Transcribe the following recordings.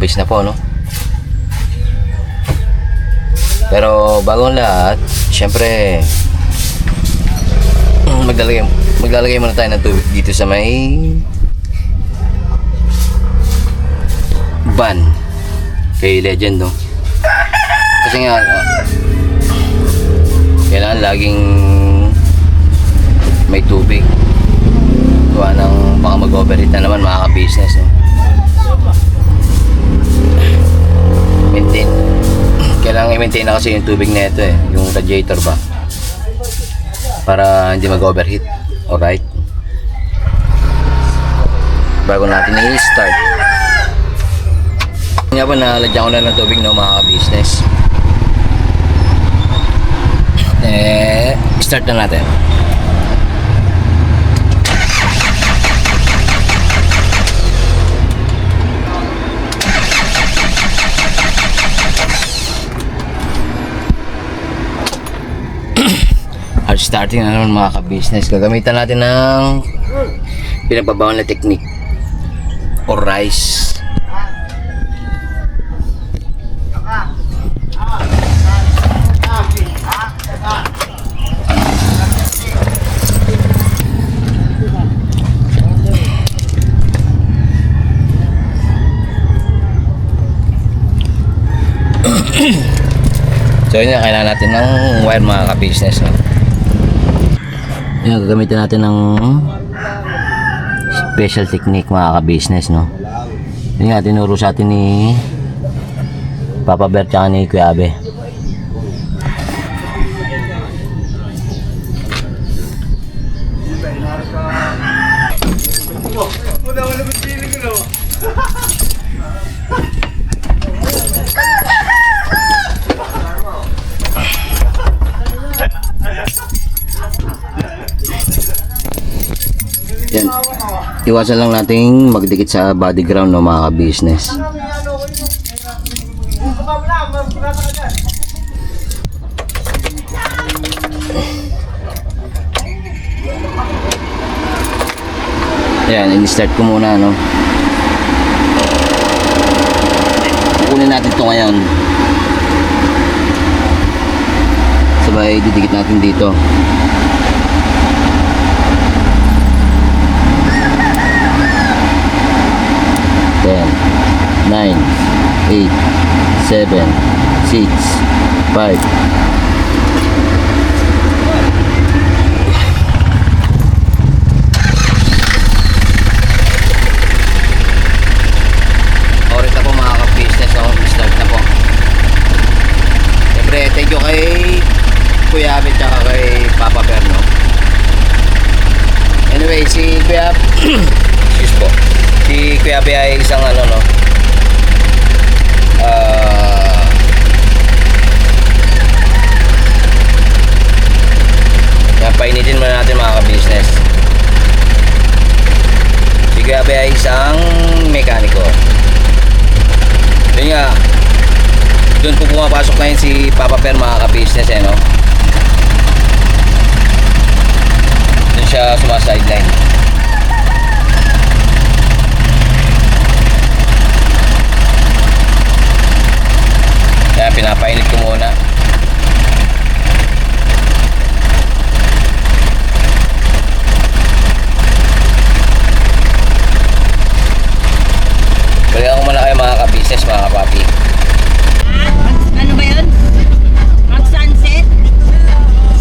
harvest na po, no? Pero bagong lahat, syempre maglalagay muna tayo ng tubig dito sa may ban kay Legend, no? Kasi nga kailangan laging may tubig. Gawa ng baka mag-overheat na naman mga ka-business, no? Kailangan i-maintain na kasi yung tubig na ito, yung radiator ba, para hindi mag-overheat. Alright, bago natin i-start nga ba, nalagyan ko na ng tubig, no, mga ka-business. Start na natin. Hard starting na naman mga ka-business. Gagamitan natin ng pinagbabawal na technique or rice. So yun na, kailangan natin ng wire mga ka-business, no? Yan, gagamitin natin ng special technique mga ka-business, no? Yun nga, tinuro sa atin ni Papa Bear tsaka ni Kuya Abe. Yan. Iwasan lang nating magdikit sa body ground, no, mga ka-business. Yan, in-start ko muna, no. Kukunin natin ito ngayon. Sabay didikit natin dito. Nine, 8, 7, 6, 5. Oras na po mga ka-business, no? Start na po. Siyempre, thank you kay Kuya Abit at kay Papa Bear, no? Anyway, si Kuya excuse po, si Kuya Abit ay isang ano, no, painitin muna natin mga ka-business. Si Kuya Abe ay isang mekaniko. Yun nga, doon po pumapasok ngayon si Papa Per mga ka-business, no? Doon siya sumasideline. Kaya pinapainit ko muna. Balik ako muna kayo mga ka-business, mga kapapi. Ano ba yun? Mag-sunset?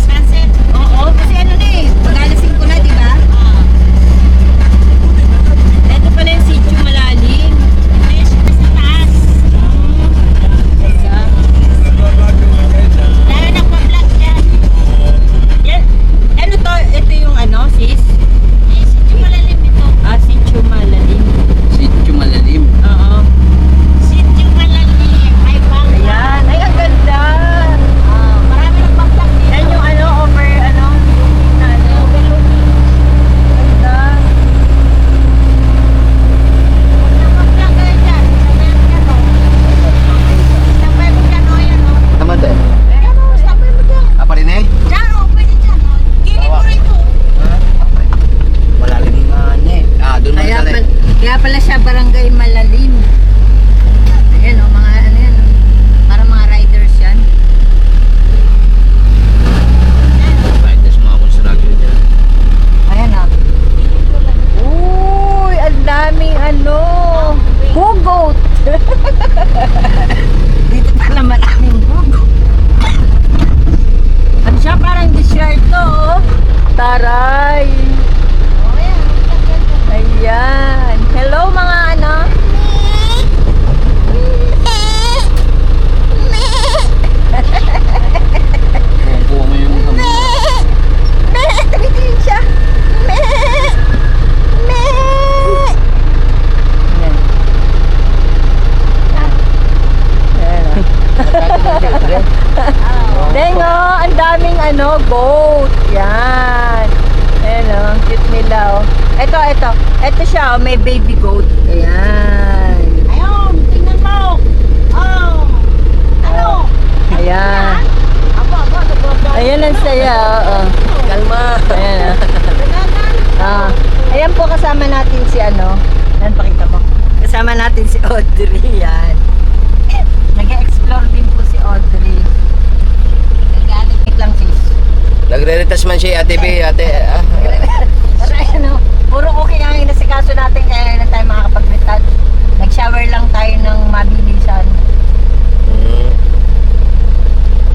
Sunset? Oo, kasi ano na eh. Mag-alasing ko na, di ba? Ito pala yung sitio malalim. Ito yung sa taas. Dengo, ang daming goat. Yan. Ayan o, ang cute nila Ito siya, may baby goat. Ayan. Ayun, tingnan mo. Oh. Ano? Ayan. Ayan ang saya. Kalma. Ayan Ayan po, kasama natin si Yan, pakita mo. Kasama natin si Audrey. Yan. Nag-explore din po si Audrey. Nag-admit lang sis. Nagre-retas man siya, ate B, Pero puro okay lang yung nasikaso natin kaya na tayo makakapag-retouch. Nag-shower lang tayo ng mabilisan.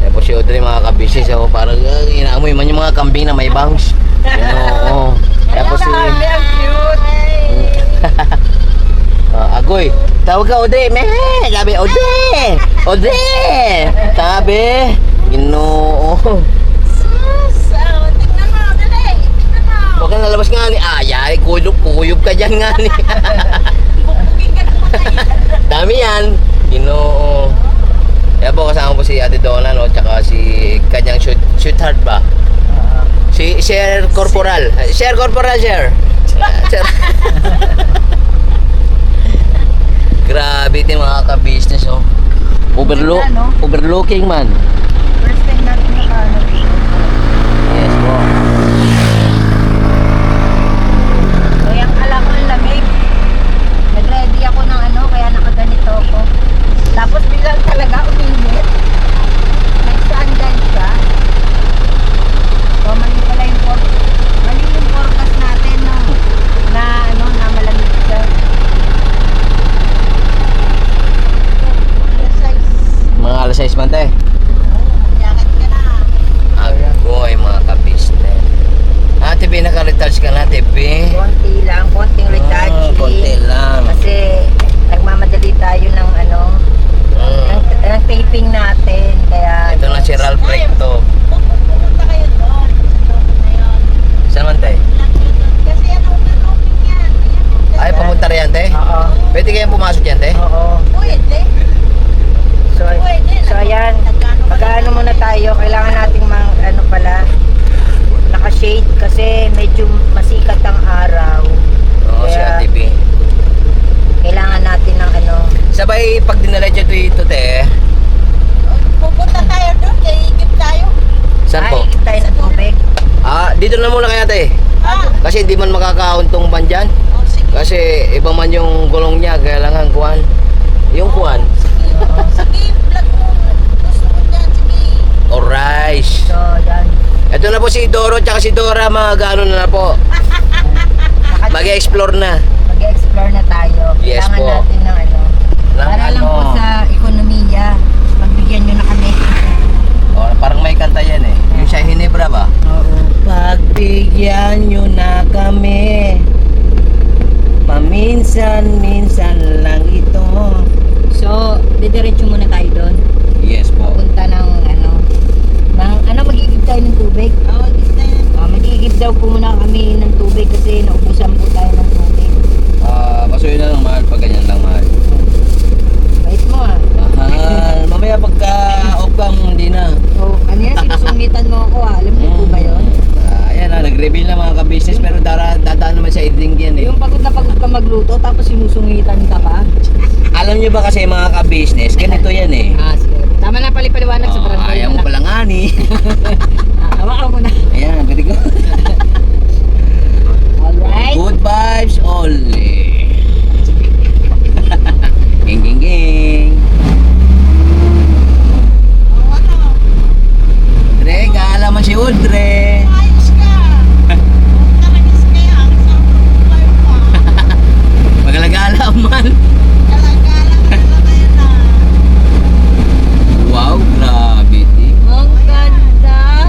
Ayan po si Audrey mga kabisnes. Parang inaamoy man yung mga kambing na may bangs. Oo. Ayan po si... Ang cute. Agoy, tawag ka Audrey. Sabi, Audrey! Audrey! Sabi, Ginoo. Tingnan mo, dali. Tingnan mo. Huwag ka nalabas nga ni Ayay, kuyog ka dyan nga ni. Bubugin ka ng matay. Dami yan. Ginoo. Kaya po kasama po si Ate Donna, tsaka si kanyang sweetheart ba? Si Sir Corporal. Sir Corporal, Sir. Sir. Grabe ito mga ka-business, Overlooking man. First time natin nakaano. Yes po. Kaya alam ko ang lamig. Nag-ready ako ng kaya nakaganito ako. Tapos biglang talaga uminit. Nag-sundan siya. So mali pala yung forecast natin na malamig siya. Mga alas 6 man tayo. Jacket ka na. Agoy mga ka-business. Ate B, naka-retouch ka na, Ate B. Konting retouch. Konti lang. Kasi nagmamadali tayo ng ng taping natin. Kaya Ito na si Ralph Recto. Pupunta kayo doon. Sa doon na yun. Saan man tayo? Kasi open yan. Ay, pamunta rin yan, te? Oo. Pwede kayong pumasok yan, te? Oo. Pwede. So ayan, pag-ano muna tayo, kailangan nating naka-shade kasi medyo masikat ang araw. Oo, si Kaya- Ate B. Kailangan natin ng Sabay, pag dinaledyo ito, te, Pupunta tayo doon. Iigip tayo. saan po? Ay, tayo sa tubig. Dito na muna kaya, te. Kasi hindi man makakauntong ban dyan. Oh, sige. Kasi iba man yung gulong niya, kailangan kuhan. Yung kuhan. Sige, vlog mo. Gusto ko dyan. Sige. Alright. So, yan. Ito na po si Doro at si Dora, mag-ano na po. Mag-explore na. Mag-explore na tayo. Yes Kailangan po. natin ng para lang po sa ekonomiya. Pagbigyan nyo na kami. Parang may kanta yan eh. Yung sa Hinebra ba? Oo. Pagbigyan nyo na kami. Paminsan-minsan lang ito. So, didiretso muna tayo doon. Yes po. Punta ng magigib tayo ng tubig. Oh, this na yan. Magigib daw po muna kami ng tubig kasi naubusan po tayo ng tubig. Pasuyo na lang mahal pag ganyan lang mahal. Bait mo Mahal. Mamaya pagka off ka mo, hindi na. So, kanina sinusungitan mo ako Alam mo po ba yun? Ayan nag-reveal na mga ka-business pero dadaan naman sa idling yan eh. Yung pagod na pagod ka magluto tapos sinusungitan ka pa? Alam nyo ba kasi mga ka-business, ganito yan eh. Sige. Tama na paliwanag sa barangay. Ayaw mo palang ani. Hawakan mo na. Ayan, very good. Alright. Good vibes only. Ging ging ging. Oh, ano? Dre, kaalaman si Udre. Ayos ka. Karagis kaya. Sa buhay mo. Magalagala man. Galagala ka talaga yun ah. Wow, grabe. Ang ganda.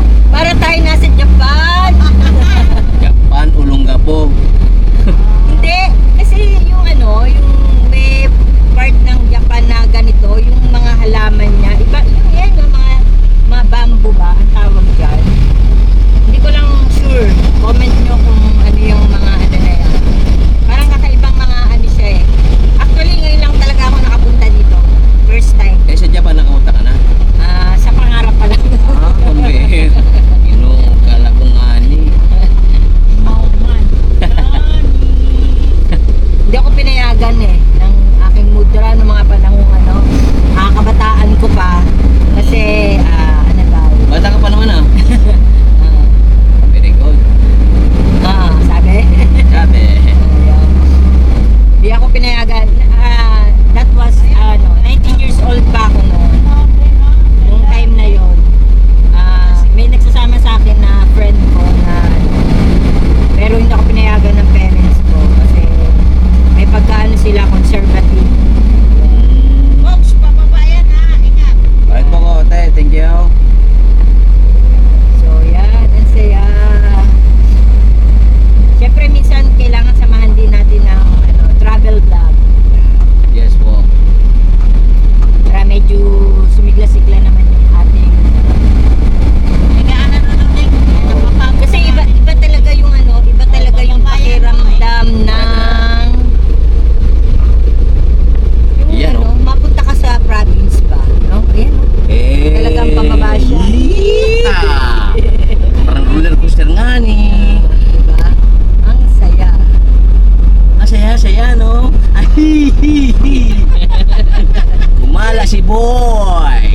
boy.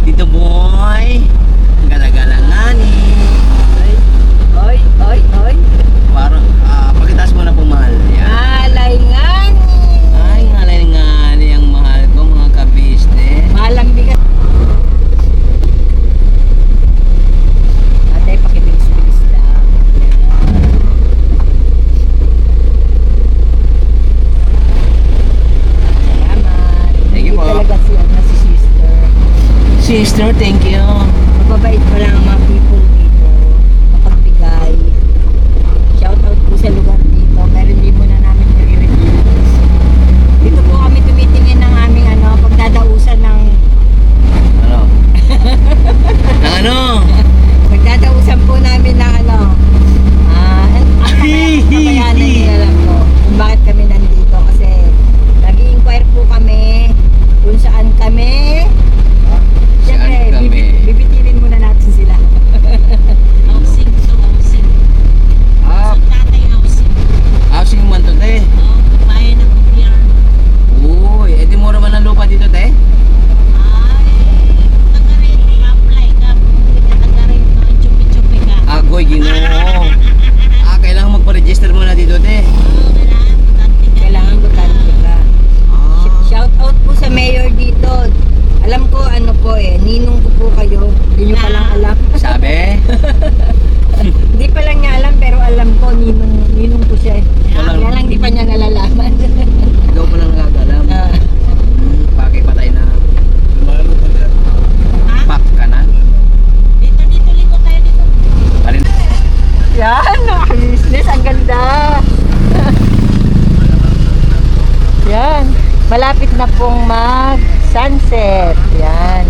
Tito boy. Ang galagalangan eh. Oy, oy, oy. Parang, pagkitaas mo na po mahal. Yan. Alay nga ni. Ay, ngalay nga ang mahal ko mga ka-business. Malang bigat. Ate, pakibilis-bilis lang. Yan. Salamat. Thank you Hindi po. talaga si sister. Sister, thank you. Mababait pa lang ang mga people dito. Mapagbigay. Shout out po sa lugar dito. Pero hindi muna namin nire-reviews. Dito po kami tumitingin ng aming pagdadausan ng Ano? Nang ano? pagdadausan po namin ng ang kabayanan nila lang po. Kung bakit kami nandito. Kasi nag-i-inquire po kami kung saan kami. Siyempre, Saan kami? bibitirin muna natin sila. Housing to housing. Ah, So, tatay housing. housing man to, te. Oh, bayan ng gobyerno. Uy, edi mura man ang lupa dito, te. Ay, taga rito, apply ka. Kung hindi ka taga rito, ay chupi-chupi ka. Agoy, ginoo. Kailangan magpa-register muna dito, te. Oh, Kailangan butante ka. Ah, Shout out po sa mayor dito. Alam ko ninong ko po kayo. Hindi nyo palang alam. sabi? Hindi pa lang niya alam pero alam ko ninong ko siya. Walang- Kaya lang di pa niya nalalaman. Ikaw pa lang nakagalam. Ah, Pakay patay na. Ha? Pak ka na. Dito, liko tayo dito. Parin. yan, business ang ganda. Yan. Malapit na pong mag-sunset. Yan.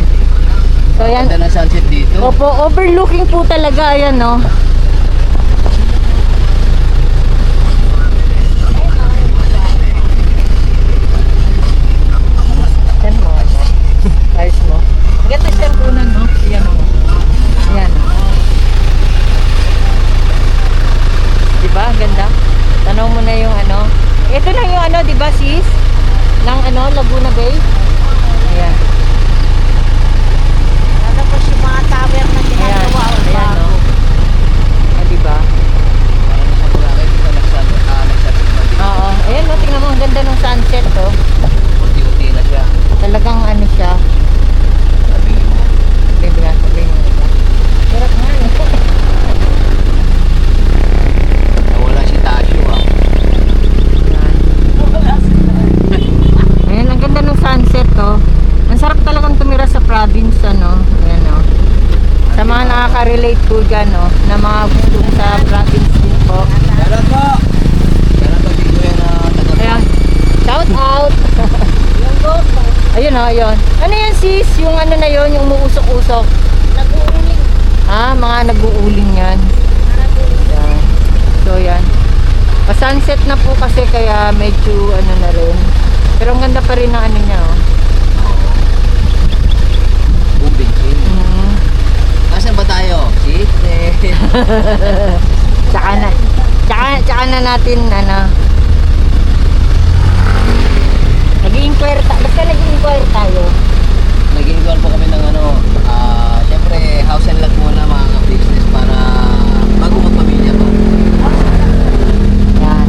So yan. Ganda ng sunset dito. Opo, overlooking po talaga. Ayan, no? Yan mo. Ayos mo. Ganda siyang kunan, no? Ayan, no? Ayan, no? Diba? Ang ganda. Tanong mo na yung ito na yung diba sis? Ng Laguna Bay. Ayan. Tapos yung mga tower na Ayan. ginagawa. Ayan, no? Diba? Parang sa Boracay, dito nagsunset pa dito. Oo. Ayan, no? Tingnan mo. Ang ganda ng sunset, to. Unti-unti na siya. Talagang siya. Sabi mo. Diba? Sabi mo. Diba? Sarap nga, no? Nawala si Tasyo, ah. Ayan, ang ganda ng sunset, to. Ang sarap talagang tumira sa province, Ayan, no? Sa mga nakaka-relate po dyan, no? Na mga gusto sa province din po. Shoutout po! Shoutout dito yan na taga. Ayan. Shout out! Ayun, ayun. Ano yan, sis? Yung na yun, yung umuusok-usok. Nag-uuling. Mga nag-uuling yan. Yan. So, yan. Pa-sunset na po kasi kaya medyo na rin. Pero ang ganda pa rin ng niya, oh. Bumbing. Mm. Nasaan ba tayo? Site. Tsaka na natin, nag-i-inquire basta nag-i-inquire tayo. Nag-inquire po kami ng syempre house and lot muna mga business para bago magpamilya po. Yan.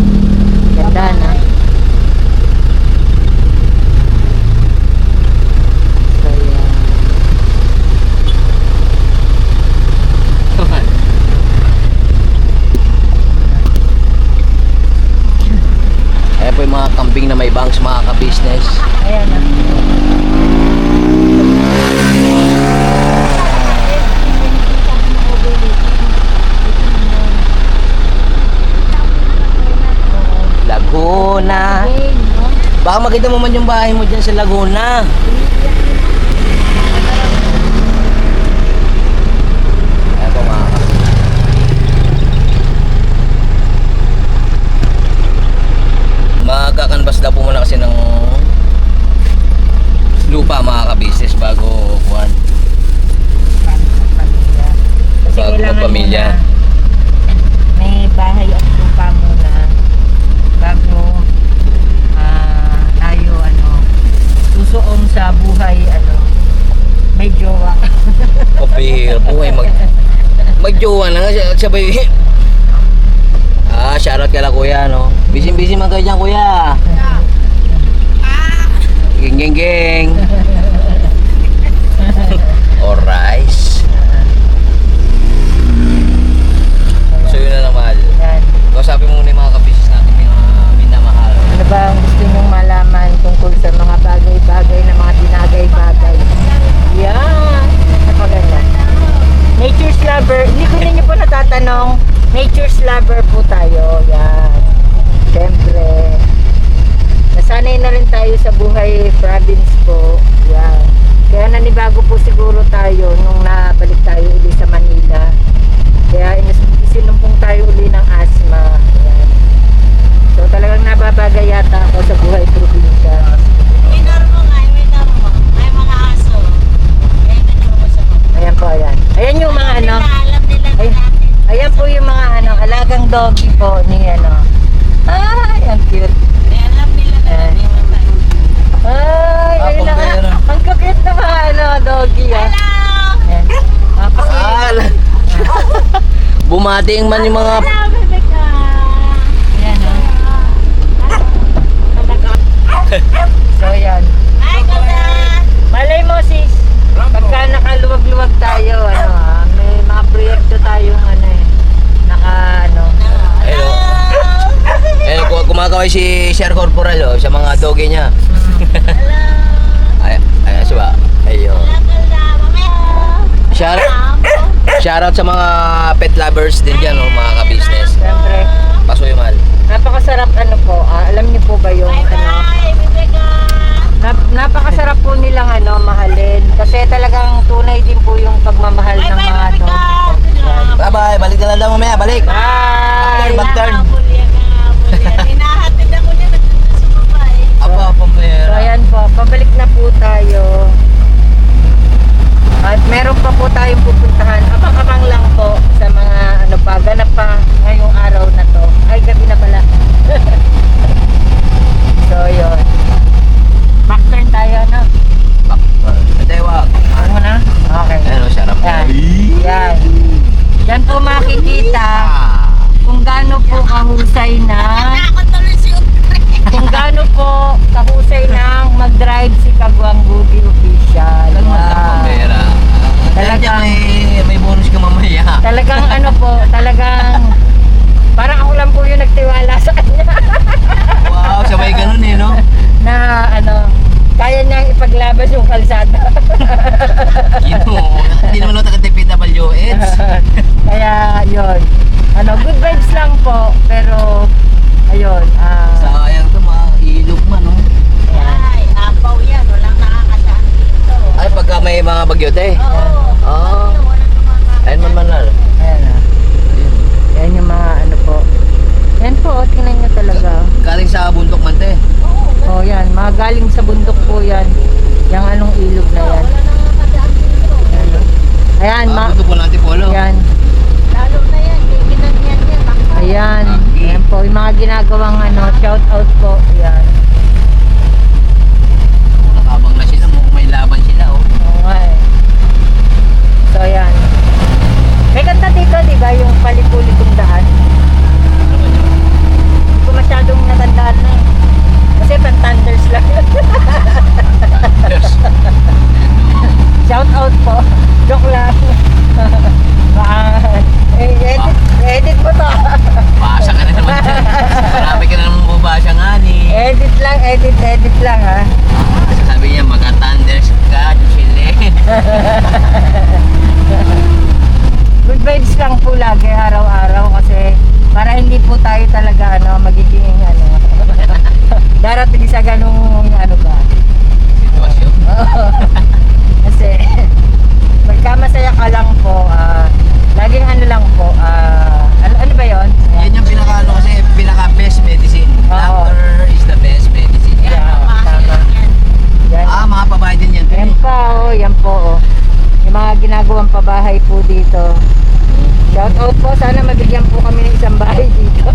Ganda na. So, yan. Ayan po yung mga kambing na may bangs mga ka-business. Ayan na. Laguna. Baka makita mo man yung bahay mo dyan sa Laguna. Ayan po mga magkakanbas daw po muna kasi ng lupa mga ka-business bago kuhan. Kasi Bago kailangan magpamilya. muna may bahay at lupa muna bago tayo susuong sa buhay. Pabihira po eh. Magjowa na nga. Sabay. Shoutout ka lang kuya, no? Busy man kayo dyan, kuya. Geng. Alright. So yun na naman. Yan. Kausapin mo muna yung mga kabisis natin, mga minamahal. Ano ba ang gusto nyong malaman tungkol sa mga bagay-bagay na mga dinagay-bagay? Yan. Napaganda. Nature's lover. Hindi ko ninyo po natatanong. Nature's lover po tayo. Yan. Siyempre. Nasanay na rin tayo sa buhay province po. Yan. Kaya nanibago po siguro tayo nung nabalik tayo uli sa Manila. Kaya isinumpong tayo uli ng asthma. Yan. So talagang nababagay yata ako sa buhay probinsya. Minor mo nga, minor mo. May mga aso. Kaya ganun mo sa mga. Ayan po, ayan. Ayan yung mga ano. Alam nila Ay, natin. ayan po yung mga ano, alagang doggy po ni ano. Ay, ang cute. Kaya alam nila na Ayan. natin yung tayo. Ay, ayun na. pambera. Ang cute na mga ano, doggy ah. Hello! Ayan. Kasi, Bumating man yung mga... Hello, bebe ka! ayan ah. So, ayan. Hi, ganda! Malay mo sis, pagka nakaluwag-luwag tayo, ano ha, may mga proyekto tayong ano eh, Hello. Kumakaway si Sir Corporal oh, sa mga doge niya. Hello! Ay, siya. Ayun. Ganda! Mamaya! Shoutout sa mga pet lovers din dyan, oh, mga ka-business. Siyempre, Paso yung mahal. napakasarap ano po, alam niyo po ba yung ano, Bye-bye, bebe ka! napakasarap po nilang ano, mahalin, kasi talagang tunay din po yung pagmamahal ng Bye-bye, mga bebe dog. ka! Bye-bye. Balik ka lang daw mamaya. Balik. Bye! Back turn. Bulyan. Hinahatid ako niya nagdito sa babae. Apa, So pambera. ayan po, pabalik na po tayo. At meron pa po tayong pupuntahan. Abang-abang lang po sa mga ano pa, ganap pa ngayong araw na to. Ay, gabi na pala. So yun. Back turn tayo, no? Ate, wag. Ano na? Okay. Ano, sarap. Yan. Yan. Yan po makikita kung gaano po kahusay na Ako tuloy si Utre. kung gaano po kahusay ng mag-drive si Kagwang Goody Official. Alam mo, Wow. pambera. Talagang- may bonus ka mamaya. Talagang ano po, talagang parang ako lang po yung nagtiwala sa kanya Wow, sabay ganun eh, no? na ano, kaya niyang ipaglaban yung kalsada. Hindi naman ako taga-TPWH. Kaya yun. Ano, good vibes lang po, pero ayun, Sayang to, mailog man, no? Ay, apaw yan. Walang nakakasaan dito. Ay, pagka may mga bagyo, te. Oo. Ah. Walang tumakakasaan. Ayun man manal. ayan na. Yan yung mga ano po. Yan po, oh, tingnan nyo talaga. Galing sa bundok man, te. Oh, yan, mga galing sa bundok po yan. Yung anong ilog na yan. Wala nakakasaan dito. Ayan, oh. Ayan, Bundok po natin, Polo. yan. Lalo na yan. Kikinan yan yan. Ayan, ayan po, yung mga ginagawang ano, shout out po, ayan. Nakabang na sila, mukhang may laban sila, oh. Oo nga eh. So, ayan. May kanta dito, di ba, yung Palipulikong Daan? Ano ba yun? Hindi ko masyadong natandaan na eh. Kasi pan-thunders lang. Yes. Shout out po. Joke lang. Baka, edit mo to. Basa ka na naman. Marami ka na naman mababasa nga ni. Edit lang ha. Sabi niya, magka-thunders ka, Jusilin. Good vibes lang po lagi araw-araw kasi para hindi po tayo talaga ano magiging ano darating sa ganung ano ba. Sitwasyon. Oo. Kasi pagka masaya ka lang po, laging ano lang po, ano ba 'yon? Yan yung pinaka kasi pinaka best medicine. Oo. Laughter is the best medicine. Yeah, tama. Yan. Mga pabahay din yan. Yan po, yan po. Yung mga ginagawang pabahay po dito. Shout out po, sana mabigyan po kami ng isang bahay dito.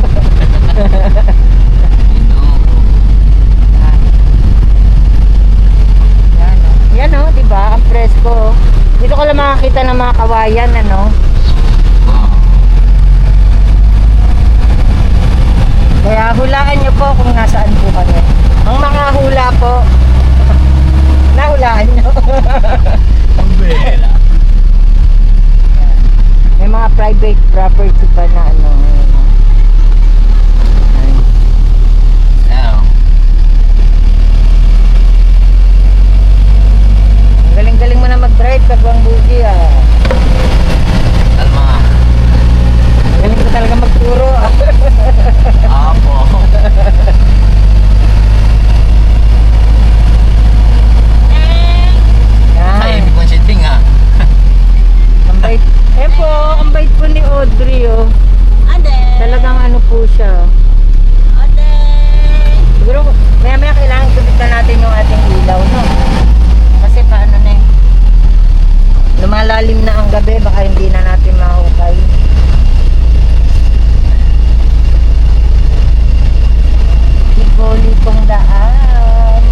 Yan o, di ba? Ang presko. Dito ko lang makakita ng mga kawayan, ano? Kaya hulaan nyo po kung nasaan po kami. Ang mga hula po, nahulaan nyo. May mga private property pa na ano. Ayan. Ayan. Ang galing-galing mo na mag-drive, Kagwang Bugi ah. Kalma. Ang galing ko talaga magturo ah. Apo. Ay, Yan. may consenting ha. Ang bait. Eh po, ang bait po ni Audrey oh. Ade. Talagang ano po siya. Ade. Siguro, maya-maya kailangan kumitan natin yung ating ilaw, no? Kasi paano na eh. Lumalalim na ang gabi, baka hindi na natin mahukay. Lipo-lipong daan.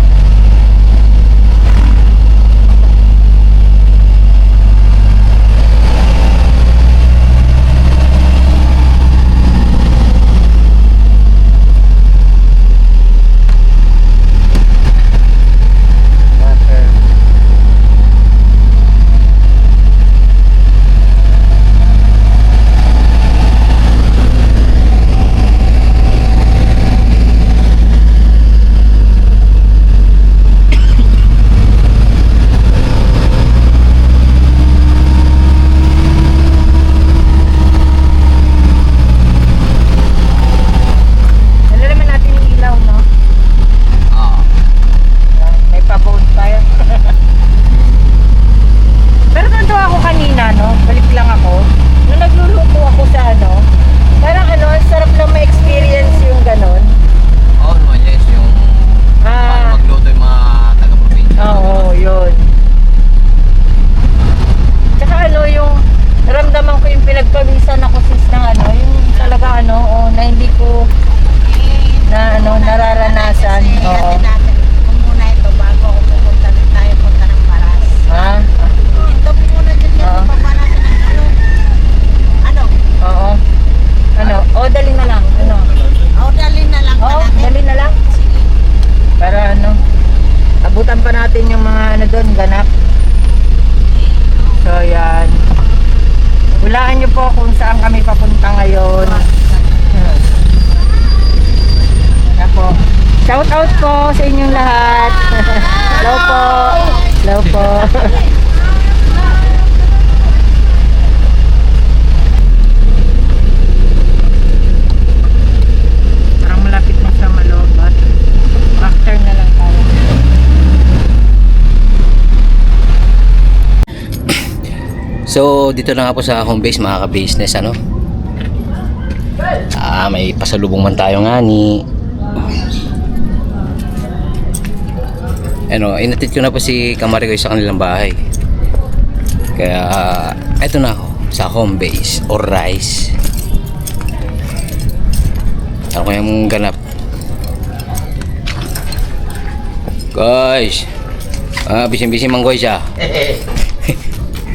Water. Dala naman natin yung ilaw, no? Oo. May pa-bonfire. Pero ganito ako kanina, no? Balik lang ako. Nung nagluluto ako sa ano, parang ano, ang sarap lang ma-experience yung ganon. Oo naman, yes. Yung paano magluto yung mga taga-probinsya. Oo, yun. Tsaka ano, yung naramdaman ko yung pinagpawisan ako sis ng ano, yung talaga ano, na hindi ko na ano, nararanasan. Kasi Oo. ate natin, kung muna ito bago ako pupunta na tayo punta ng Paras. Ha? Ito muna dyan Oo. yung baba natin ng ano. Ano? Oo. Ano? O, dali na lang. Ano? O, dalhin na lang pa Oo, natin. dali na lang. Sige. Para ano, abutan pa natin yung mga ano doon, ganap. So, yan. Hulaan nyo po kung saan kami papunta ngayon. Yan po. Shout out po sa inyong lahat. Hello po. Hello po. Parang malapit na sa Malobat. Back turn na lang tayo. So, dito na nga po sa home base, mga ka-business, ano? May pasalubong man tayo nga ni... Ano, inatid ko na po si Kamari ko sa kanilang bahay. Kaya, eto na ako, sa home base, or rice. Ano kayang ganap? Guys! Bising-bising manggoy siya.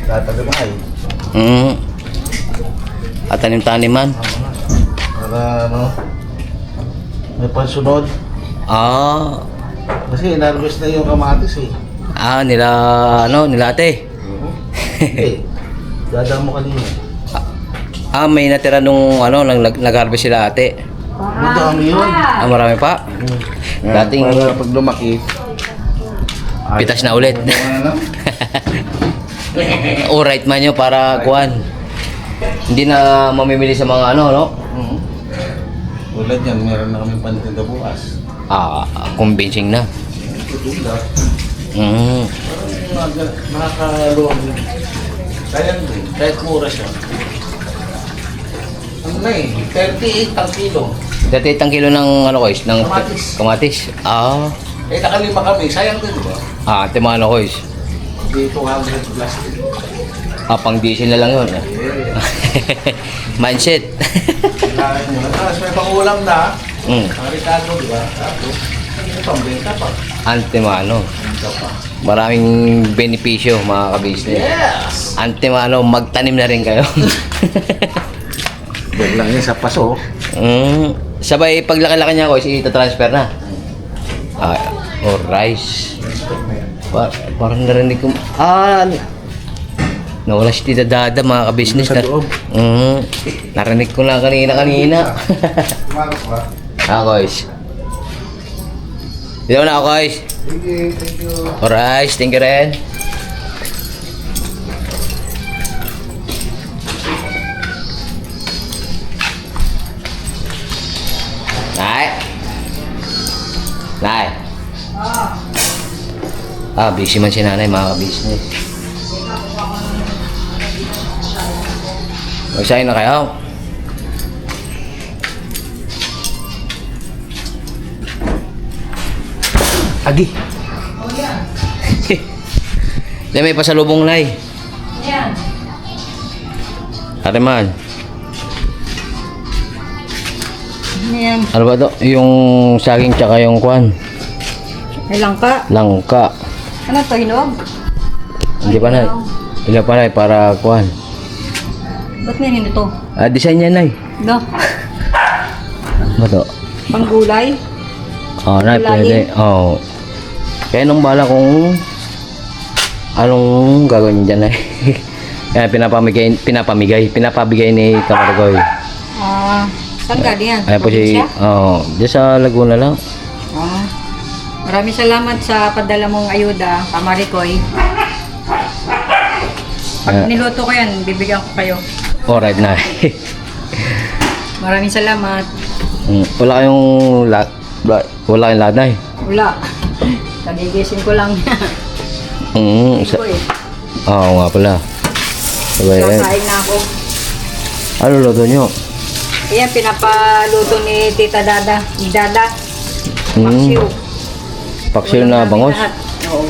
Tatagmay. At tanim-taniman. Para ano, may pansunod. Kasi inarvest na yung kamatis eh. Nila ate. Eh, dada mo kanina. May natira nung nag-harvest sila ate. Madami yun. Marami pa. Dating Para pag lumaki, pitas na ulit. ano? Alright man yun para kuhan. Hindi na mamimili sa mga no? Tulad yan, meron na kami panitinda bukas. Convincing na. Tutula. Nakakaluwag din. Kaya din, kahit mura siya. Ano na eh, 38 ang kilo. Dati itang kilo ng guys, ng Kamatis. kamatis. Eh, nakalima kami, sayang din diba? Ate mga guys. Hindi 200 plus din. Pang diesel na lang yun. Mindset. Kailangan nyo na. Tapos may pangulam na. Mm. Ang Ricardo, di ba? Tapos, may pambenta pa. Ante mga Maraming benepisyo mga ka-business. Yes! Magtanim na rin kayo. Huwag lang yan sa paso. Sabay, paglaki-laki niya ko, ita-transfer na. Or rice. Parang narinig ko. Nawala si Tita Dada mga ka-business. Sa loob. Narinig ko lang kanina. Tumakas ba? Koys. Dito na ako, Koys. Thank you. Alright, thank you rin. Nay. Busy man si nanay mga ka-business. Magsahin na kayo. Agi. Dahil may pasalubong na eh. Yan. Ariman. Yan. Ano ba to? Yung saging tsaka yung kwan. May langka. Langka. Ano to, hinog? Hindi pa na. Hindi pa na para kwan. Ba't may rin ito? Design yan na eh. No? Ano to? Panggulay? Na pwede. Kaya nung bala kung anong gagawin dyan eh. Kaya pinapabigay ni Kamargoy. Saan galing yan? Ayan po si, Probinsya? dyan sa Laguna lang. Maraming salamat sa padala mong ayuda, Kamarikoy. Pag niluto ko yan, bibigyan ko kayo. Alright na. Maraming salamat. Wala kayong wala kayong laday. Wala. Nagigising ko lang. Oo nga pala. Sabay, Kakain na ako. ano luto nyo? Ayan, pinapaluto ni Tita Dada. Ni Dada. Paksiw. Paksiw na Ulam namin bangos? lahat. Oo.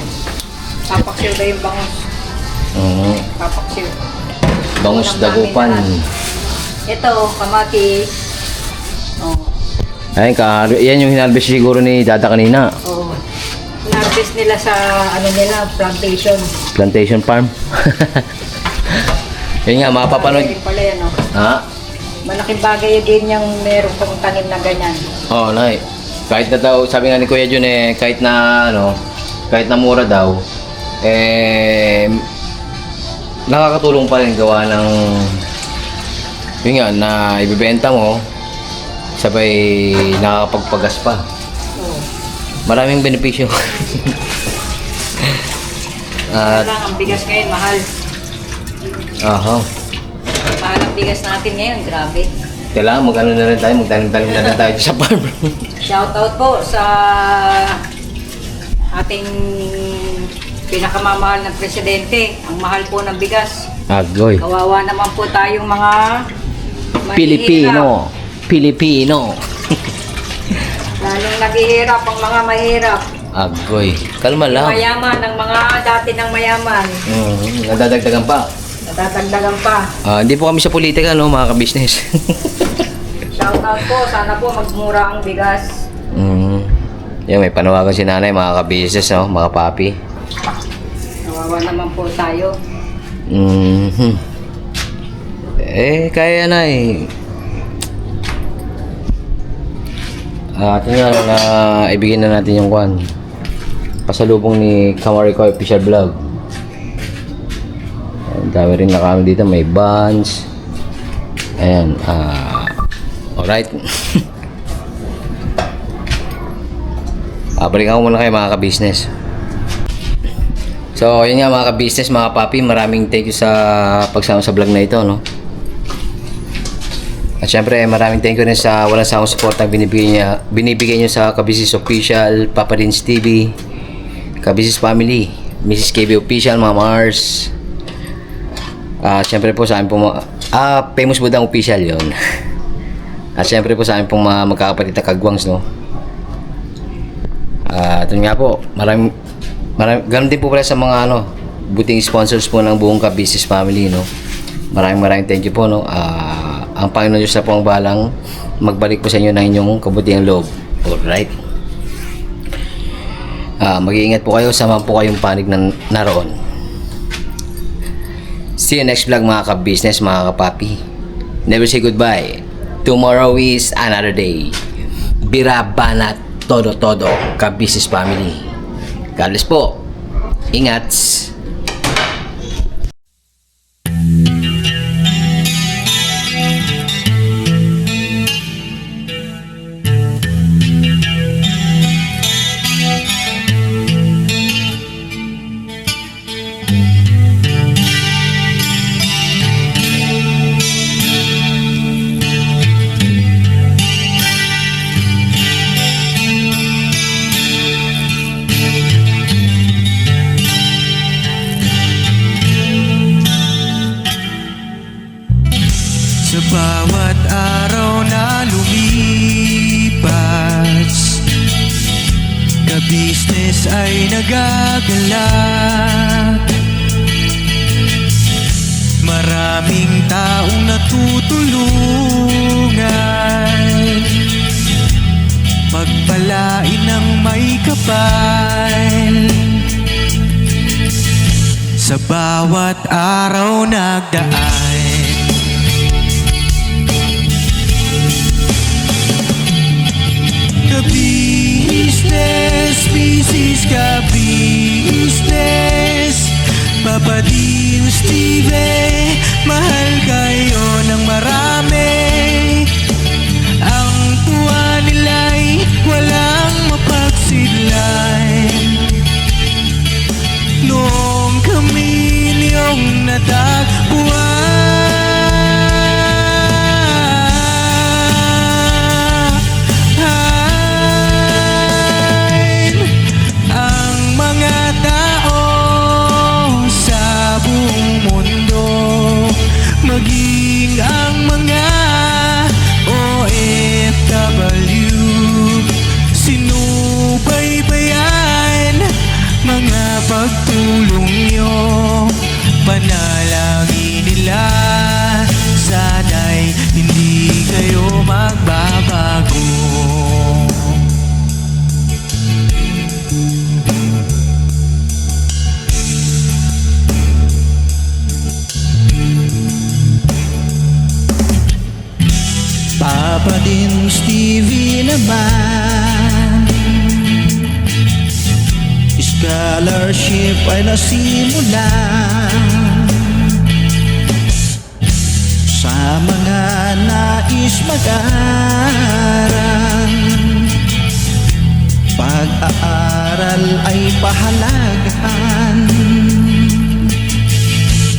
Papaksiw na yung bangos. Papaksiw. Bangus Ulam namin dagupan. lahat. Ito, kamatis. Ayun, yan yung hinalbis siguro ni Dada kanina. Oo. Harvest nila sa plantation. Plantation farm. Yun nga, mapapanood. Ayun pala yan, oh. Ha? Malaking bagay din yung meron pong tanim na ganyan. Oo, nay. Kahit na daw, sabi nga ni Kuya Jun kahit na mura daw, nakakatulong pa rin gawa ng, yun nga, na ibibenta mo, sabay nakakapagpagas pa. Oo. Maraming benepisyo. At, Kaya lang, ang bigas ngayon, mahal. Mahal ang bigas natin ngayon, grabe. kailangan mag-ano na rin tayo, magtanim-tanim na rin tayo sa farm. Shoutout po sa ating pinakamamahal ng presidente. Ang mahal po ng bigas. Agoy. Kawawa naman po tayong mga Pilipino. Lalong naghihirap ang mga mahirap. Agoy. Kalma lang. Mayaman, ang mga dati ng mayaman. Nadadagdagan pa. Natatagdagan pa. Hindi po kami sa politika, no, mga ka-business. Shoutout po, sana po magmura ang bigas. Yan, may panawagan si nanay, mga ka-business, no, mga papi. Kawawa naman po tayo. Kaya na eh. Ito nga na ibigay na natin yung kwan. Pasalubong ni Kamarikoy Official Vlog. Ang dami rin na kami dito, may buns. Ayan, alright. Balikan ko muna kayo mga ka-business. So, yun nga mga ka-business, mga papi, maraming thank you sa pagsama sa vlog na ito, no? At syempre, maraming thank you rin sa walang sawang support na binibigay nyo sa Ka-Business Official, Papa Dins TV, Ka-Business Family, Mrs. KB Official, Mama Mars. Syempre po sa amin po Famous Budang Official yon. At syempre po sa amin pong mga magkakapatid na kagwangs, no? Ito nga po, maraming ganun din po pala sa mga buting sponsors po ng buong Ka-Business Family, no? Maraming thank you po, no? Ang Panginoon Diyos na po ang balang magbalik po sa inyo ng inyong kabutihang loob. Alright. Mag-iingat po kayo, sama po kayong panig na naroon. See you next vlog mga ka-business, mga kapapi. Never say goodbye. Tomorrow is another day. Bira, banat, todo, ka-business family. God bless po. Ingat. Sa bawat araw na lumipas, ka-business ay nagagalak. Maraming taong natutulungan, pagpalain ng may kapal. Sa bawat araw nagdaan, ka-business, business ka-business. Papa Dio, Steve, mahal kayo ng marami. Ang tuwa nila'y walang mapagsidlan. Noong kami niyong natagpuan, ang mga tao sa buong mundo, maging ang mga OFW, sinubaybayan mga pagtulong nyo. Panalangin nila, sana'y hindi kayo magbabago. Papa din Stevie naman, scholarship ay nasimulan sa mga nais mag-aral. Pag-aaral ay pahalagahan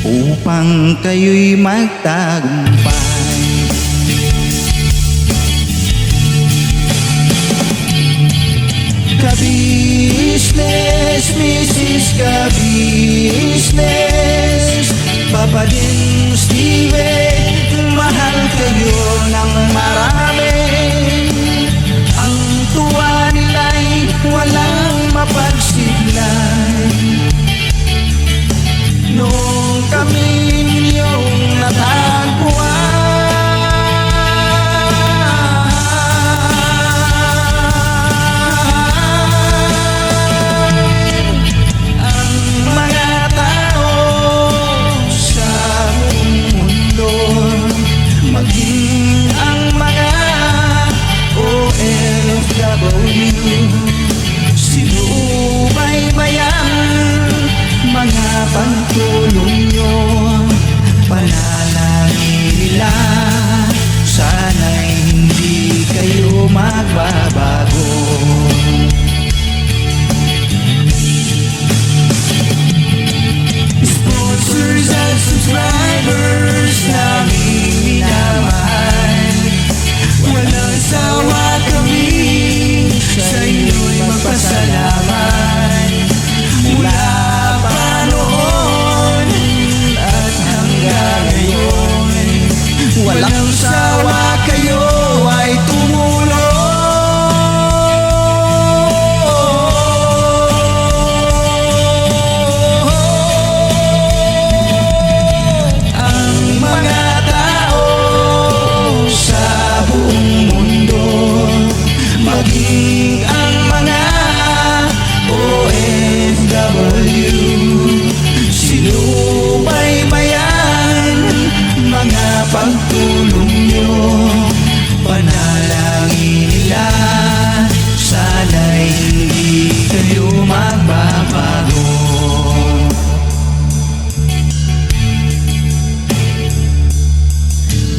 upang kayo'y magtagumpay. Ka-business, Mrs. Ka-business, Papa din Steve, mahal kayo ng marami. Ang tuwa nila'y walang mapagsiglan. Noong kami ninyong natagpuan, ang mga tao sa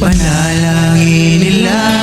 panalangin nila